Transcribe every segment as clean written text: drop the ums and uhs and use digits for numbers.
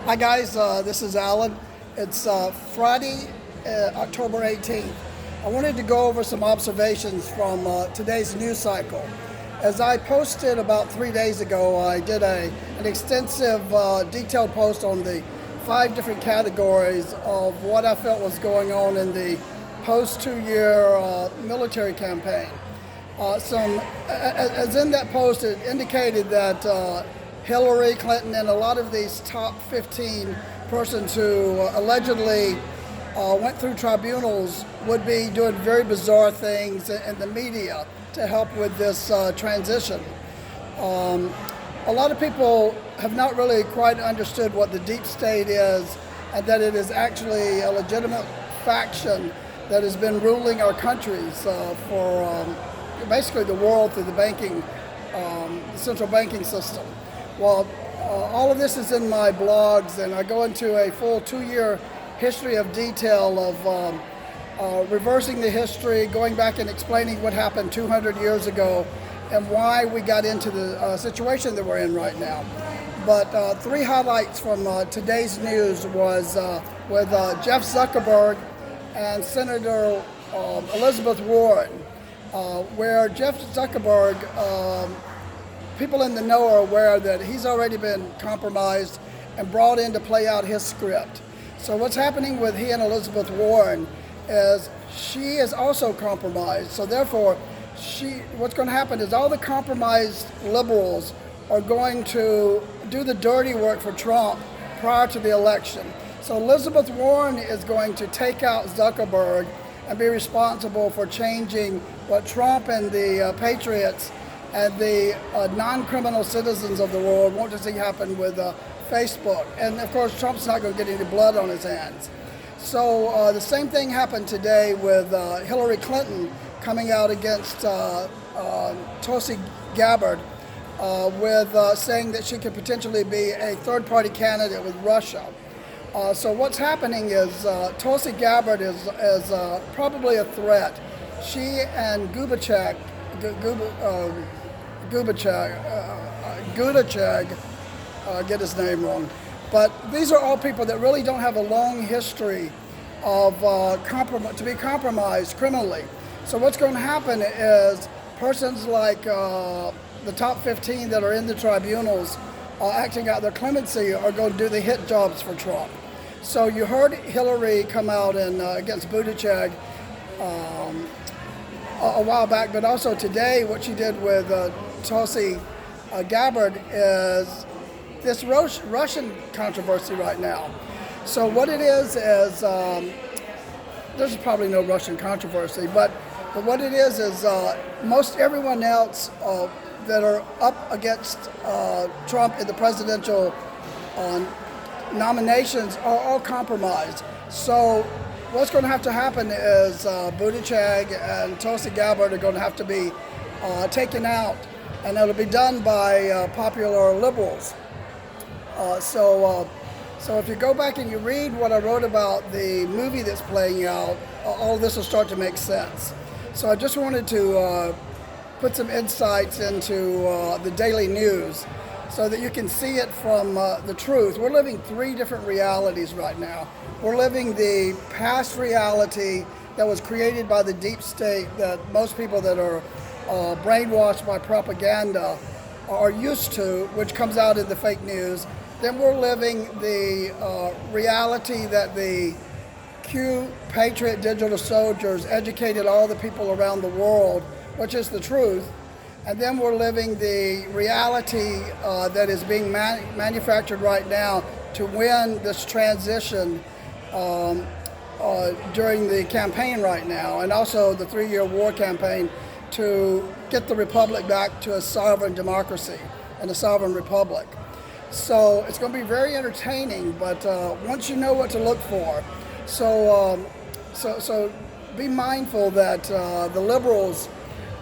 Hi guys, this is Alan. It's Friday, October 18th. I wanted to go over some observations from today's news cycle. As I posted about 3 days ago, I did an extensive detailed post on the 5 different categories of what I felt was going on in the post 2-year military campaign. As in that post, it indicated that Hillary Clinton and a lot of these top 15 persons who allegedly went through tribunals would be doing very bizarre things in the media to help with this transition. A lot of people have not really quite understood what the deep state is, and that it is actually a legitimate faction that has been ruling our countries for basically the world through the central banking system. Well, all of this is in my blogs, and I go into a full 2-year history of detail of reversing the history, going back and explaining what happened 200 years ago and why we got into the situation that we're in right now. But 3 highlights from today's news was with Jeff Zuckerberg and Senator Elizabeth Warren, where Jeff Zuckerberg, people in the know are aware that he's already been compromised and brought in to play out his script. So what's happening with he and Elizabeth Warren is she is also compromised. So therefore, what's going to happen is all the compromised liberals are going to do the dirty work for Trump prior to the election. So Elizabeth Warren is going to take out Zuckerberg and be responsible for changing what Trump and the patriots and the non-criminal citizens of the world want to see happen with Facebook. And of course, Trump's not going to get any blood on his hands. So the same thing happened today with Hillary Clinton coming out against Tulsi Gabbard with saying that she could potentially be a third-party candidate with Russia. So what's happening is Tulsi Gabbard is probably a threat. She and Gubachek, get his name wrong. But these are all people that really don't have a long history of to be compromised criminally. So what's going to happen is persons like the top 15 that are in the tribunals acting out their clemency are going to do the hit jobs for Trump. So you heard Hillary come out and against Buttigieg a while back, but also today what she did with Tulsi Gabbard is this Russian controversy right now. So what it is there's probably no Russian controversy, but what it is most everyone else that are up against Trump in the presidential nominations are all compromised. So what's going to have to happen is Buttigieg and Tulsi Gabbard are going to have to be taken out, and it'll be done by popular liberals. So if you go back and you read what I wrote about the movie that's playing out, all this will start to make sense. So I just wanted to put some insights into the daily news so that you can see it from the truth. We're living 3 different realities right now. We're living the past reality that was created by the deep state that most people that are brainwashed by propaganda are used to, which comes out in the fake news. Then we're living the reality that the Q Patriot digital soldiers educated all the people around the world, which is the truth. And then we're living the reality that is being manufactured right now to win this transition during the campaign right now, and also the 3-year war campaign to get the republic back to a sovereign democracy and a sovereign republic. So it's going to be very entertaining, but once you know what to look for, so be mindful that the liberals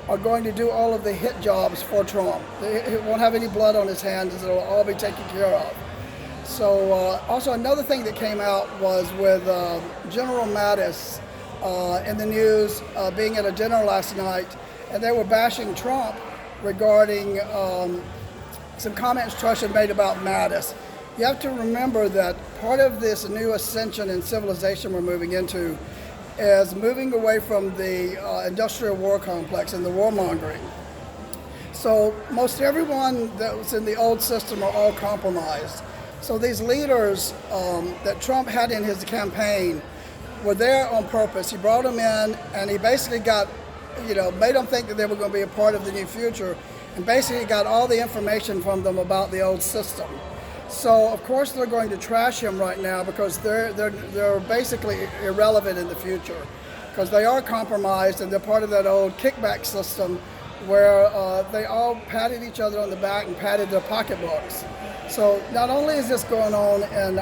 are going to do all of the hit jobs for Trump. He won't have any blood on his hands. It'll all be taken care of. So also another thing that came out was with General Mattis in the news being at a dinner last night, and they were bashing Trump regarding some comments Trush had made about Mattis. you have to remember that part of this new ascension in civilization we're moving into is moving away from the industrial war complex and the warmongering. So most everyone that was in the old system are all compromised. So these leaders that Trump had in his campaign were there on purpose. He brought them in and he basically made them think that they were going to be a part of the new future, and basically got all the information from them about the old system. So of course they're going to trash him right now because they're basically irrelevant in the future because they are compromised and they're part of that old kickback system where they all patted each other on the back and patted their pocketbooks. So not only is this going on in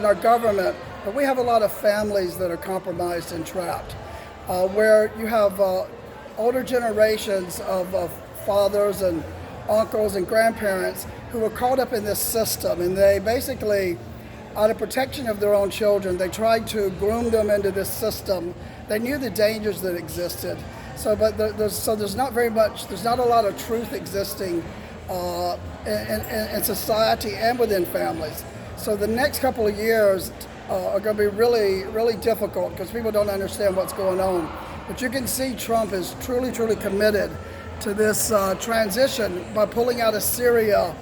our government, but we have a lot of families that are compromised and trapped, where you have older generations of fathers and uncles and grandparents who were caught up in this system, and they basically, out of protection of their own children, they tried to groom them into this system. They knew the dangers that existed. So, but there's not very much. There's not a lot of truth existing in society and within families. So the next couple of years are going to be really, really difficult because people don't understand what's going on. But you can see Trump is truly, truly committed to this transition by pulling out of Syria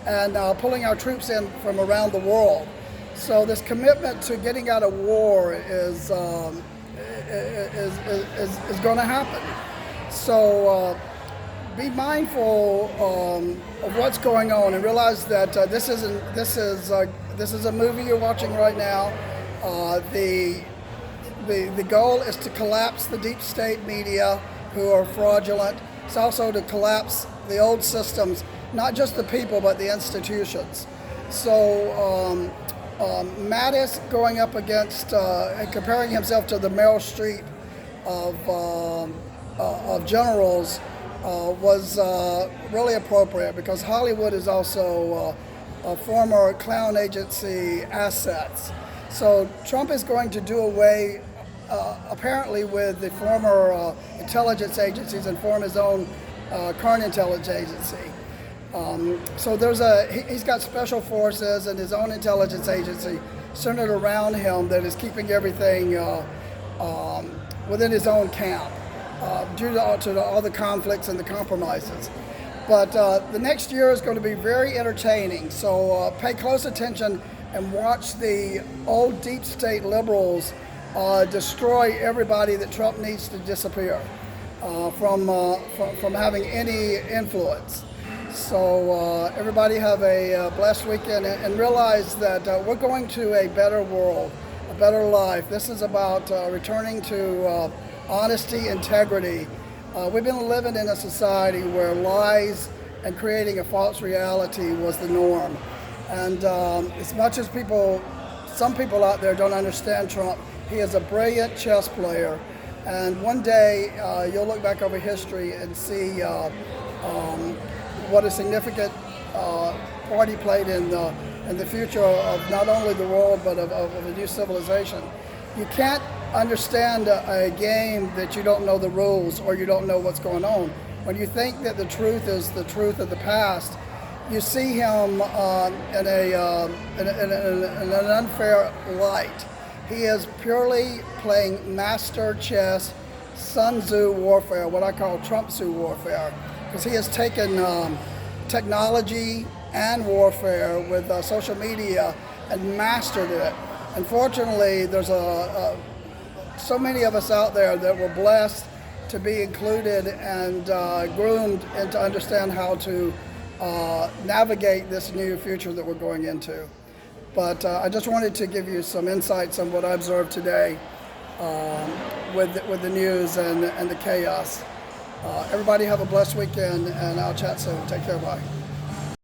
and pulling our troops in from around the world. So this commitment to getting out of war is going to happen. So be mindful of what's going on and realize that this is a movie you're watching right now. The goal is to collapse the deep state media who are fraudulent. It's also to collapse the old systems, not just the people, but the institutions. So Mattis going up against and comparing himself to the Meryl Streep of generals was really appropriate because Hollywood is also a former clown agency assets. So Trump is going to do away apparently with the former intelligence agencies and form his own current intelligence agency. So he's got special forces and his own intelligence agency centered around him that is keeping everything within his own camp due to all the conflicts and the compromises. But the next year is going to be very entertaining, so pay close attention and watch the old deep state liberals destroy everybody that Trump needs to disappear from having any influence. So everybody have a blessed weekend and realize that we're going to a better world, a better life. This is about returning to honesty, integrity. We've been living in a society where lies and creating a false reality was the norm. And as much as some people out there don't understand Trump, he is a brilliant chess player. And one day you'll look back over history and see what a significant part he played in the future of not only the world but of a new civilization. You can't understand a game that you don't know the rules or you don't know what's going on. When you think that the truth is the truth of the past, you see him in an unfair light. He is purely playing master chess, Sun Tzu warfare, what I call Trump Tzu warfare, because he has taken technology and warfare with social media and mastered it. Unfortunately, there's so many of us out there that were blessed to be included and groomed and to understand how to navigate this new future that we're going into. But I just wanted to give you some insights on what I observed today with the news and the chaos. Everybody have a blessed weekend, and I'll chat soon. Take care, bye.